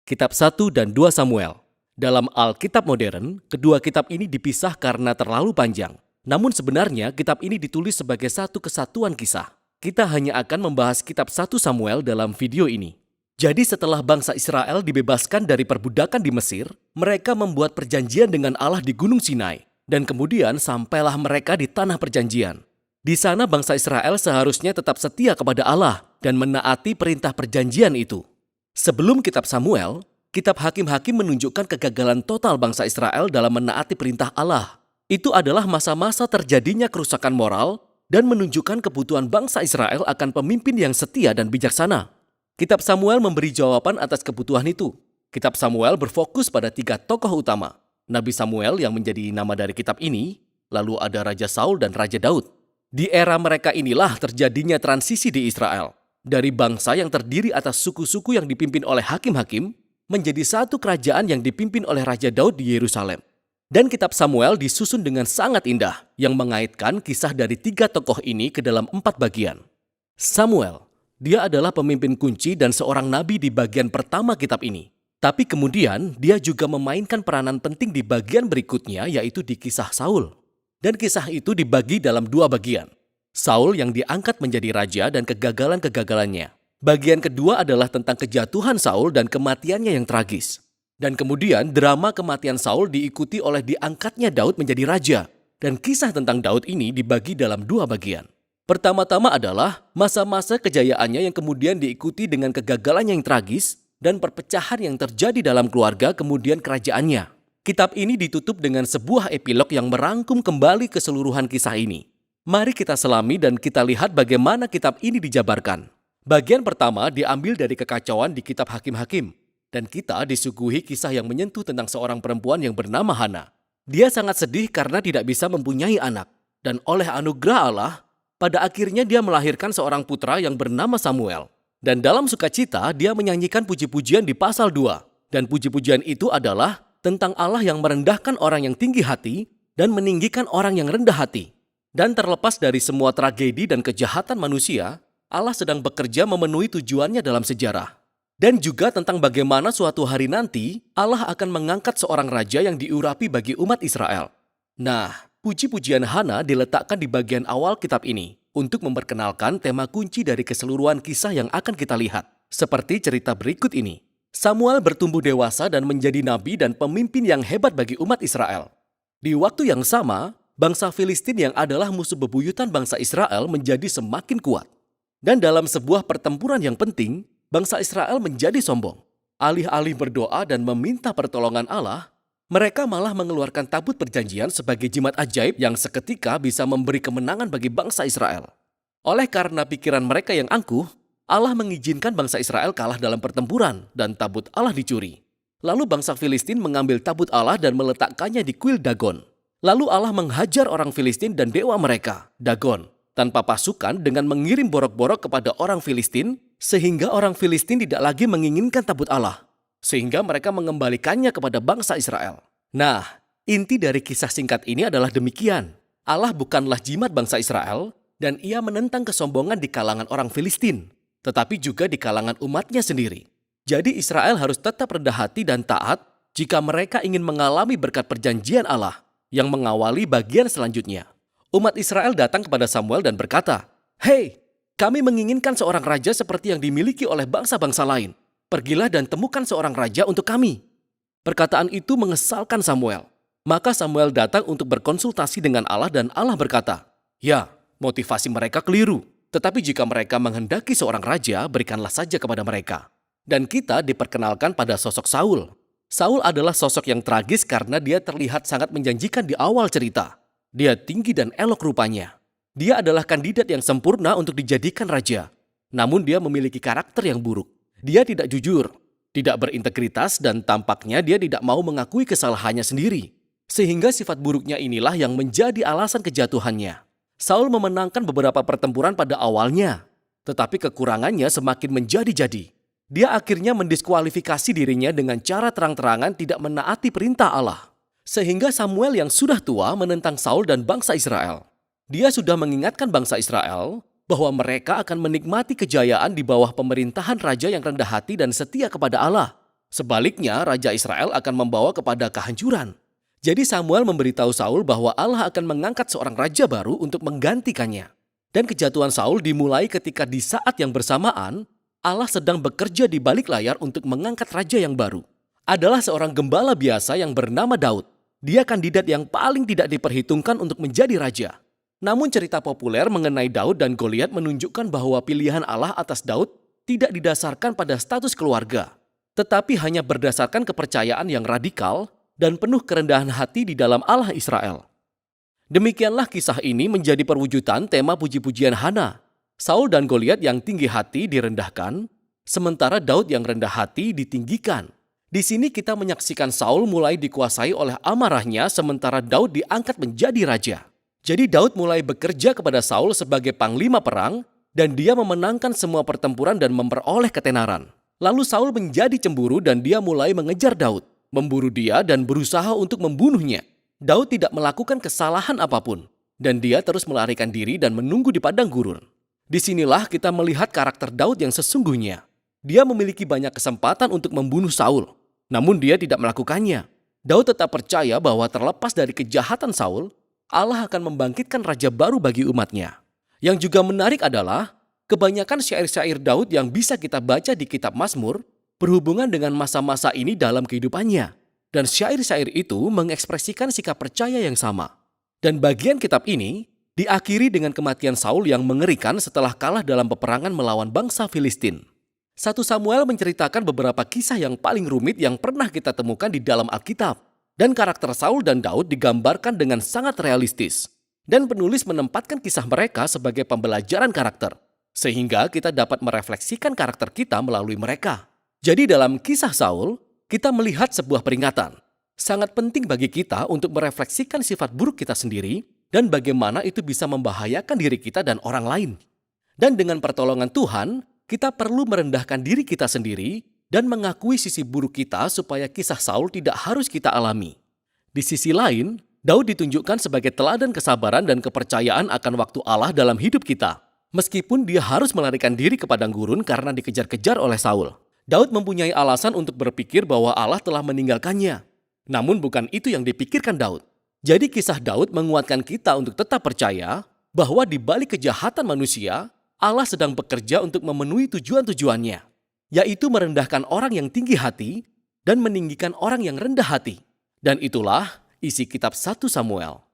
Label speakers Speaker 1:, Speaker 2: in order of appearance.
Speaker 1: Kitab 1 dan 2 Samuel. Dalam Alkitab modern, kedua kitab ini dipisah karena terlalu panjang. Namun sebenarnya kitab ini ditulis sebagai satu kesatuan kisah. Kita hanya akan membahas kitab 1 Samuel dalam video ini. Jadi setelah bangsa Israel dibebaskan dari perbudakan di Mesir, mereka membuat perjanjian dengan Allah di Gunung Sinai. Dan kemudian sampailah mereka di tanah perjanjian. Di sana bangsa Israel seharusnya tetap setia kepada Allah dan menaati perintah perjanjian itu. Sebelum kitab Samuel, kitab Hakim-Hakim menunjukkan kegagalan total bangsa Israel dalam menaati perintah Allah. Itu adalah masa-masa terjadinya kerusakan moral dan menunjukkan kebutuhan bangsa Israel akan pemimpin yang setia dan bijaksana. Kitab Samuel memberi jawaban atas kebutuhan itu. Kitab Samuel berfokus pada 3 tokoh utama. Nabi Samuel yang menjadi nama dari kitab ini, lalu ada Raja Saul dan Raja Daud. Di era mereka inilah terjadinya transisi di Israel. Dari bangsa yang terdiri atas suku-suku yang dipimpin oleh hakim-hakim, menjadi satu kerajaan yang dipimpin oleh Raja Daud di Yerusalem. Dan kitab Samuel disusun dengan sangat indah, yang mengaitkan kisah dari 3 tokoh ini ke dalam 4 bagian. Samuel, dia adalah pemimpin kunci dan seorang nabi di bagian pertama kitab ini. Tapi kemudian dia juga memainkan peranan penting di bagian berikutnya, yaitu di kisah Saul. Dan kisah itu dibagi dalam 2 bagian. Saul yang diangkat menjadi raja dan kegagalan-kegagalannya. Bagian kedua adalah tentang kejatuhan Saul dan kematiannya yang tragis. Dan kemudian drama kematian Saul diikuti oleh diangkatnya Daud menjadi raja. Dan kisah tentang Daud ini dibagi dalam 2 bagian. Pertama-tama adalah masa-masa kejayaannya yang kemudian diikuti dengan kegagalannya yang tragis dan perpecahan yang terjadi dalam keluarga kemudian kerajaannya. Kitab ini ditutup dengan sebuah epilog yang merangkum kembali keseluruhan kisah ini. Mari kita selami dan kita lihat bagaimana kitab ini dijabarkan. Bagian pertama diambil dari kekacauan di kitab Hakim-Hakim. Dan kita disuguhi kisah yang menyentuh tentang seorang perempuan yang bernama Hana. Dia sangat sedih karena tidak bisa mempunyai anak. Dan oleh anugerah Allah, pada akhirnya dia melahirkan seorang putra yang bernama Samuel. Dan dalam sukacita, dia menyanyikan puji-pujian di pasal 2. Dan puji-pujian itu adalah tentang Allah yang merendahkan orang yang tinggi hati dan meninggikan orang yang rendah hati. Dan terlepas dari semua tragedi dan kejahatan manusia, Allah sedang bekerja memenuhi tujuannya dalam sejarah. Dan juga tentang bagaimana suatu hari nanti Allah akan mengangkat seorang raja yang diurapi bagi umat Israel. Nah, puji-pujian Hana diletakkan di bagian awal kitab ini untuk memperkenalkan tema kunci dari keseluruhan kisah yang akan kita lihat. Seperti cerita berikut ini. Samuel bertumbuh dewasa dan menjadi nabi dan pemimpin yang hebat bagi umat Israel. Di waktu yang sama, bangsa Filistin yang adalah musuh bebuyutan bangsa Israel menjadi semakin kuat. Dan dalam sebuah pertempuran yang penting, bangsa Israel menjadi sombong. Alih-alih berdoa dan meminta pertolongan Allah, mereka malah mengeluarkan tabut perjanjian sebagai jimat ajaib yang seketika bisa memberi kemenangan bagi bangsa Israel. Oleh karena pikiran mereka yang angkuh, Allah mengizinkan bangsa Israel kalah dalam pertempuran dan tabut Allah dicuri. Lalu bangsa Filistin mengambil tabut Allah dan meletakkannya di kuil Dagon. Lalu Allah menghajar orang Filistin dan dewa mereka, Dagon, tanpa pasukan dengan mengirim borok-borok kepada orang Filistin, sehingga orang Filistin tidak lagi menginginkan tabut Allah, sehingga mereka mengembalikannya kepada bangsa Israel. Nah, inti dari kisah singkat ini adalah demikian. Allah bukanlah jimat bangsa Israel, dan ia menentang kesombongan di kalangan orang Filistin, tetapi juga di kalangan umatnya sendiri. Jadi Israel harus tetap rendah hati dan taat jika mereka ingin mengalami berkat perjanjian Allah yang mengawali bagian selanjutnya. Umat Israel datang kepada Samuel dan berkata, "Hei, kami menginginkan seorang raja seperti yang dimiliki oleh bangsa-bangsa lain. Pergilah dan temukan seorang raja untuk kami." Perkataan itu mengesalkan Samuel. Maka Samuel datang untuk berkonsultasi dengan Allah dan Allah berkata, "Ya, motivasi mereka keliru. Tetapi jika mereka menghendaki seorang raja, berikanlah saja kepada mereka." Dan kita diperkenalkan pada sosok Saul. Saul adalah sosok yang tragis karena dia terlihat sangat menjanjikan di awal cerita. Dia tinggi dan elok rupanya. Dia adalah kandidat yang sempurna untuk dijadikan raja. Namun dia memiliki karakter yang buruk. Dia tidak jujur, tidak berintegritas, dan tampaknya dia tidak mau mengakui kesalahannya sendiri. Sehingga sifat buruknya inilah yang menjadi alasan kejatuhannya. Saul memenangkan beberapa pertempuran pada awalnya, tetapi kekurangannya semakin menjadi-jadi. Dia akhirnya mendiskualifikasi dirinya dengan cara terang-terangan tidak menaati perintah Allah. Sehingga Samuel yang sudah tua menentang Saul dan bangsa Israel. Dia sudah mengingatkan bangsa Israel bahwa mereka akan menikmati kejayaan di bawah pemerintahan raja yang rendah hati dan setia kepada Allah. Sebaliknya, Raja Israel akan membawa kepada kehancuran. Jadi Samuel memberitahu Saul bahwa Allah akan mengangkat seorang raja baru untuk menggantikannya. Dan kejatuhan Saul dimulai ketika di saat yang bersamaan, Allah sedang bekerja di balik layar untuk mengangkat raja yang baru. Adalah seorang gembala biasa yang bernama Daud. Dia kandidat yang paling tidak diperhitungkan untuk menjadi raja. Namun cerita populer mengenai Daud dan Goliat menunjukkan bahwa pilihan Allah atas Daud tidak didasarkan pada status keluarga, tetapi hanya berdasarkan kepercayaan yang radikal dan penuh kerendahan hati di dalam Allah Israel. Demikianlah kisah ini menjadi perwujudan tema puji-pujian Hana. Saul dan Goliat yang tinggi hati direndahkan, sementara Daud yang rendah hati ditinggikan. Di sini kita menyaksikan Saul mulai dikuasai oleh amarahnya sementara Daud diangkat menjadi raja. Jadi Daud mulai bekerja kepada Saul sebagai panglima perang dan dia memenangkan semua pertempuran dan memperoleh ketenaran. Lalu Saul menjadi cemburu dan dia mulai mengejar Daud, memburu dia dan berusaha untuk membunuhnya. Daud tidak melakukan kesalahan apapun dan dia terus melarikan diri dan menunggu di padang gurun. Disinilah kita melihat karakter Daud yang sesungguhnya. Dia memiliki banyak kesempatan untuk membunuh Saul, namun dia tidak melakukannya. Daud tetap percaya bahwa terlepas dari kejahatan Saul, Allah akan membangkitkan raja baru bagi umatnya. Yang juga menarik adalah kebanyakan syair-syair Daud yang bisa kita baca di kitab Mazmur berhubungan dengan masa-masa ini dalam kehidupannya. Dan syair-syair itu mengekspresikan sikap percaya yang sama. Dan bagian kitab ini diakhiri dengan kematian Saul yang mengerikan setelah kalah dalam peperangan melawan bangsa Filistin. 1 Samuel menceritakan beberapa kisah yang paling rumit yang pernah kita temukan di dalam Alkitab. Dan karakter Saul dan Daud digambarkan dengan sangat realistis. Dan penulis menempatkan kisah mereka sebagai pembelajaran karakter. Sehingga kita dapat merefleksikan karakter kita melalui mereka. Jadi dalam kisah Saul, kita melihat sebuah peringatan. Sangat penting bagi kita untuk merefleksikan sifat buruk kita sendiri dan bagaimana itu bisa membahayakan diri kita dan orang lain. Dan dengan pertolongan Tuhan, kita perlu merendahkan diri kita sendiri dan mengakui sisi buruk kita supaya kisah Saul tidak harus kita alami. Di sisi lain, Daud ditunjukkan sebagai teladan kesabaran dan kepercayaan akan waktu Allah dalam hidup kita. Meskipun dia harus melarikan diri ke padang gurun karena dikejar-kejar oleh Saul. Daud mempunyai alasan untuk berpikir bahwa Allah telah meninggalkannya. Namun bukan itu yang dipikirkan Daud. Jadi kisah Daud menguatkan kita untuk tetap percaya bahwa di balik kejahatan manusia, Allah sedang bekerja untuk memenuhi tujuan-tujuannya, yaitu merendahkan orang yang tinggi hati dan meninggikan orang yang rendah hati. Dan itulah isi kitab 1 Samuel.